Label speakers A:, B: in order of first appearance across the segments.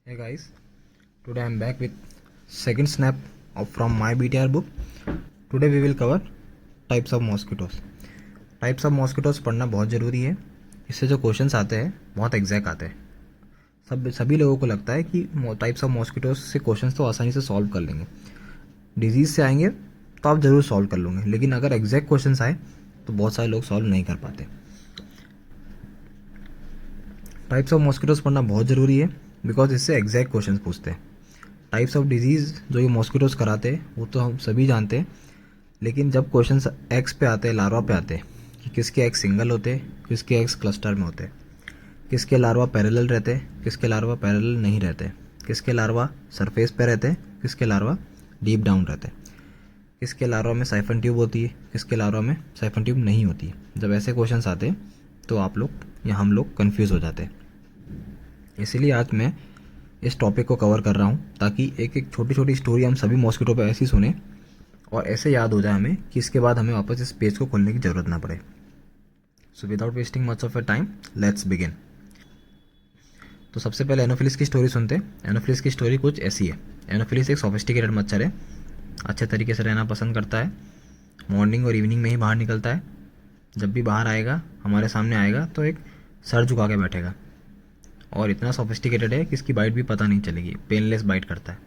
A: Hey guys, today I am back with second snap from my BTR book. Today we will cover types of mosquitoes. Types of mosquitoes पढ़ना बहुत ज़रूरी है. इससे जो questions आते हैं बहुत एग्जैक्ट आते हैं. सभी लोगों को लगता है कि टाइप्स ऑफ मॉस्किटोज से क्वेश्चंस तो आसानी से सॉल्व कर लेंगे. डिजीज़ से आएंगे तो आप ज़रूर सॉल्व कर लोगे, लेकिन अगर एग्जैक्ट क्वेश्चंस आए तो बहुत सारे लोग सॉल्व नहीं कर पाते. टाइप्स ऑफ मॉस्किटोज पढ़ना बहुत ज़रूरी है बिकॉज इससे एग्जैक्ट क्वेश्चन पूछते हैं. टाइप्स ऑफ डिजीज़ जो ये मॉस्किटोज कराते हैं वो तो हम सभी जानते हैं, लेकिन जब क्वेश्चंस एग्स पे आते हैं, लार्वा पे आते हैं कि किसके एग्स सिंगल होते हैं, किसके एग्स क्लस्टर में होते हैं, किसके लार्वा पैरेलल रहते हैं, किसके लार्वा पैरेलल नहीं रहते, किसके लार्वा सरफेस पे रहते हैं, किसके लार्वा डीप डाउन रहते हैं, किसके लार्वा में साइफन ट्यूब होती है, किसके लार्वा में साइफन ट्यूब नहीं होती है. जब ऐसे क्वेश्चंस आते हैं तो आप लोग या हम लोग कन्फ्यूज़ हो जाते हैं. इसीलिए आज मैं इस टॉपिक को कवर कर रहा हूँ ताकि एक एक छोटी छोटी स्टोरी हम सभी मॉस्किटो पे ऐसी सुने और ऐसे याद हो जाए हमें कि इसके बाद हमें वापस इस पेज को खोलने की ज़रूरत ना पड़े. So without wasting much of A time let's begin. तो सबसे पहले एनोफिलिस की स्टोरी सुनते हैं. एनोफिलिस की स्टोरी कुछ ऐसी है. एनोफिलिस एक सोफिस्टिकेटेड मच्छर है. अच्छे तरीके से रहना पसंद करता है. मॉर्निंग और इवनिंग में ही बाहर निकलता है. जब भी बाहर आएगा, हमारे सामने आएगा तो एक सर झुका के बैठेगा और इतना सोफिस्टिकेटेड है कि इसकी बाइट भी पता नहीं चलेगी. पेनलेस बाइट करता है.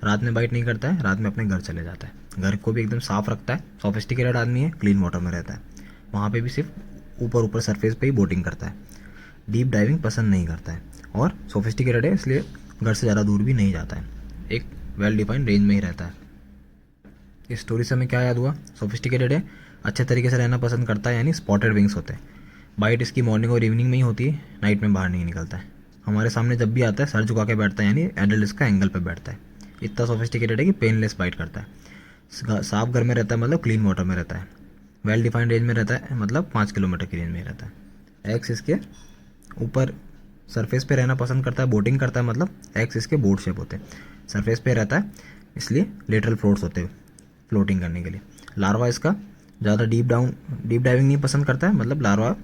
A: रात में बाइट नहीं करता है, रात में अपने घर चले जाता है. घर को भी एकदम साफ रखता है. सोफिस्टिकेटेड आदमी है, क्लीन वाटर में रहता है. वहाँ पे भी सिर्फ ऊपर ऊपर सरफेस पे ही बोटिंग करता है. डीप डाइविंग पसंद नहीं करता है और सोफिस्टिकेटेड है, इसलिए घर से ज़्यादा दूर भी नहीं जाता है. एक वेल डिफाइंड रेंज में ही रहता है. इस स्टोरी से हमें क्या याद हुआ? सोफिस्टिकेटेड है, अच्छे तरीके से रहना पसंद करता है, यानी स्पॉटेड विंग्स होते हैं. बाइट इसकी मॉर्निंग और इवनिंग में ही होती है, नाइट में बाहर नहीं निकलता है. हमारे सामने जब भी आता है सर झुका के बैठता है, यानी एडल्ट इसका एंगल पे बैठता है. इतना सोफिस्टिकेटेड है कि पेनलेस बाइट करता है. साफ घर में रहता है, मतलब क्लीन वाटर में रहता है. वेल डिफाइंड रेंज में रहता है, मतलब 5 किलोमीटर की रेंज में रहता है. एक्स इसके ऊपर सरफेस पे रहना पसंद करता है. बोटिंग करता है, मतलब एक्स इसके बोट शेप होते हैं. सरफेस पे रहता है, इसलिए लेटरल फ्लोट्स होते हैं फ्लोटिंग करने के लिए. लार्वा इसका ज़्यादा डीप डाइविंग नहीं पसंद करता है, मतलब larva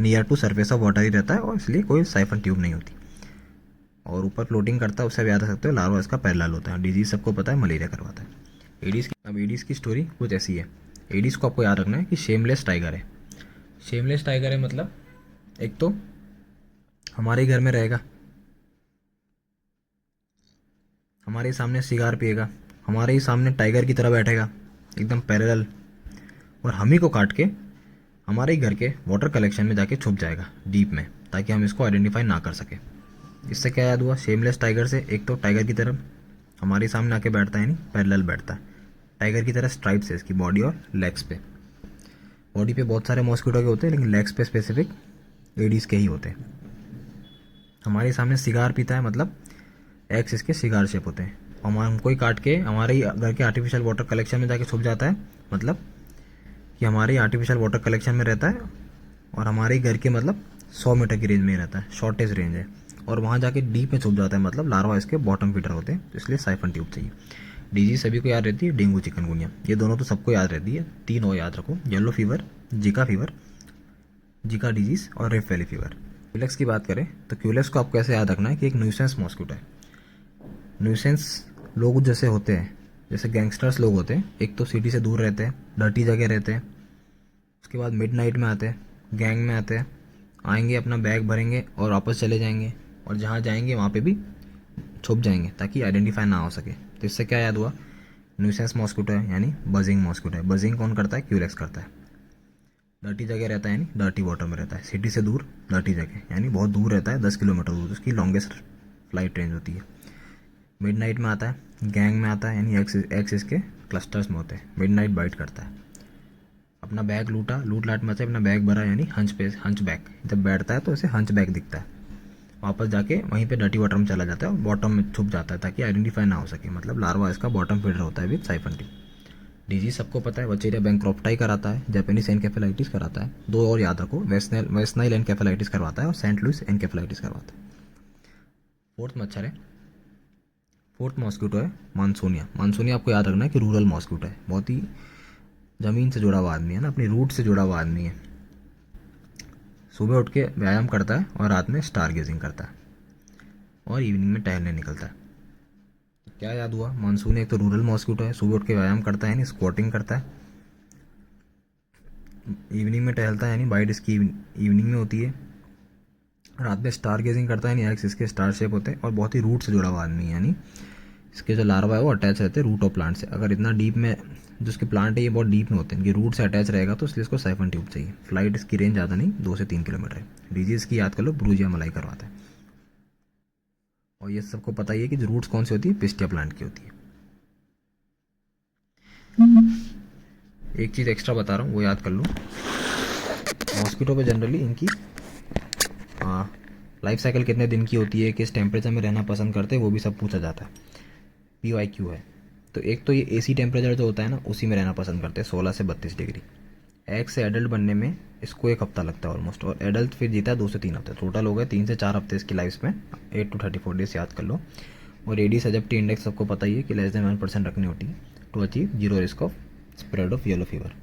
A: near to surface of water ही रहता है और इसलिए कोई साइफन ट्यूब नहीं होती. और ऊपर फ्लोटिंग करता है, उससे याद रख सकते हो लार्वा इसका पैरेलल होता है. डिजीज सबको पता है, मलेरिया करवाता है. एडीज की स्टोरी कुछ ऐसी है. एडीज को आपको याद रखना है कि शेमलेस टाइगर है. शेमलेस टाइगर है मतलब एक तो हमारे ही घर में रहेगा, हमारे ही सामने सिगार पिएगा, हमारे ही सामने टाइगर की तरह बैठेगा एकदम पैरेलल, और हम ही को काट के हमारे ही घर के वाटर कलेक्शन में जाके छुप जाएगा डीप में, ताकि हम इसको आइडेंटिफाई ना कर सके. इससे क्या याद हुआ? शेमलेस टाइगर से एक तो टाइगर की तरह हमारे सामने आके बैठता है, यानी पैरेलल बैठता है. टाइगर की तरह स्ट्राइप्स है इसकी बॉडी और लेग्स पे. बॉडी पे बहुत सारे मॉस्किटो के होते हैं, लेकिन लेग्स पे स्पेसिफिक एडीज के ही होते हैं. हमारे सामने सिगार पीता है, मतलब एक्स इसके सिगार शेप होते हैं. हमको ही काट के हमारे ही घर के आर्टिफिशियल वाटर कलेक्शन में जाके छुप जाता है, मतलब कि हमारे आर्टिफिशियल वाटर कलेक्शन में रहता है और हमारे घर के मतलब 100 मीटर की रेंज में ही रहता है. शॉर्टेज रेंज है और वहाँ जाके डीप में छुप जाता है, मतलब लार्वा इसके बॉटम फीडर होते हैं, तो इसलिए साइफन ट्यूब चाहिए. डिजीज सभी को याद रहती है, डेंगू चिकनगुनिया, ये दोनों तो सबको याद रहती है. 3 और याद रखो, येलो फीवर, जिका डिजीज और रेड वैली फीवर. क्यूलेक्स की बात करें तो क्यूलेक्स को आपको ऐसे याद रखना है कि एक न्यूसेंस मॉस्किटो है. न्यूसेंस लोग जैसे होते हैं, जैसे गैंगस्टर्स लोग होते हैं, एक तो सिटी से दूर रहते हैं, डर्टी जगह रहते हैं. उसके बाद मिडनाइट में आते हैं, गैंग में आते हैं, आएंगे अपना बैग भरेंगे और वापस चले जाएंगे, और जहाँ जाएंगे वहाँ पे भी छुप जाएंगे ताकि आइडेंटिफाई ना हो सके. तो इससे क्या याद हुआ? न्यूसेंस मॉस्किटो है, यानी बजिंग मॉस्किटो है. बजिंग कौन करता है? क्यूलेक्स करता है. डर्टी जगह रहता है, यानी डर्टी वाटर में रहता है. सिटी से दूर डर्टी जगह, यानी बहुत दूर रहता है, 10 किलोमीटर दूर. उसकी लॉन्गेस्ट फ्लाइट रेंज होती है. मिडनाइट में आता है, गैंग में आता है, यानी एक्स इसके क्लस्टर्स में होते हैं. मिडनाइट बाइट करता है. अपना बैग लूट लाट में से अपना बैग भरा, यानी हंच बैक. जब बैठता है तो इसे हंच बैक दिखता है. वापस जाके वहीं पे डर्टी वाटर में चला जाता है और बॉटम में छुप जाता है ताकि आइडेंटिफाई ना हो सके, मतलब लार्वा इसका बॉटम फीडर होता है विद साइफन ट्यूब. डिजीज सबको पता है, वचेरिया बैंक्रोप्टाई कराता है, जापानीज एनकेफेलाइटिस कराता है. 2 और याद रखो, वेस्नाइल एनकेफेलाइटिस करवाता है और सेंट लुइस एनकेफेलाइटिस करवाता है. फोर्थ मच्छर है, फोर्थ मॉस्किटो है मानसूनिया. मानसूनिया आपको याद रखना है कि रूरल मॉस्किटो है. बहुत ही ज़मीन से जुड़ा हुआ आदमी है ना, अपनी रूट से जुड़ा हुआ आदमी है. सुबह उठ के व्यायाम करता है और रात में स्टार गेजिंग करता है. और इवनिंग में टहलने निकलता है। तो क्या याद हुआ, मानसून एक तो रूरल मॉस्किटो है, सुबह उठ के व्यायाम करता है यानी स्क्वाटिंग करता है, इवनिंग में टहलता है यानी बाइट इसकी इवनिंग में होती है, रात में स्टार गेजिंग करता है यानी एग्स इसके स्टार शेप होते हैं, और बहुत ही रूट से जुड़ा हुआ आदमी है यानी इसके जो लार्वा है वो अटैच रहते हैं रूट ऑफ प्लांट से। अगर इतना डीप में जो इसके प्लांट है ये बहुत डीप में होते हैं, इनके रूट से अटैच रहेगा तो इसलिए इसको साइफन ट्यूब चाहिए। फ्लाइट इसकी रेंज ज़्यादा नहीं, 2 से 3 किलोमीटर है। डिजीज़ की याद कर लो, ब्रूजिया मलाई करवाता है। और ये सबको पता ही है कि जो रूट्स कौन सी होती है, पिस्टिया प्लांट की होती है। एक चीज़ एक्स्ट्रा बता रहा हूँ वो याद कर लो, मॉस्किटो पे जनरली इनकी लाइफ साइकिल कितने दिन की होती है, किस टेम्परेचर में रहना पसंद करते हैं, वो भी सब पूछा जाता है। PYQ है। तो एक तो ये AC टेम्परेचर जो होता है ना उसी में रहना पसंद करते हैं, 16 से 32 डिग्री। एग से एडल्ट बनने में इसको 1 हफ्ता लगता है ऑलमोस्ट, और एडल्ट फिर जीता है 2 से 3 हफ्ते। टोटल हो गए 3 से 4 हफ्ते इसकी लाइफ में, 8 to 34 डेज याद कर लो। और एडीज एजिप्टी इंडेक्स सबको पता ही है कि लेस देन 1% रखनी होती है to achieve zero risk of spread of yellow fever.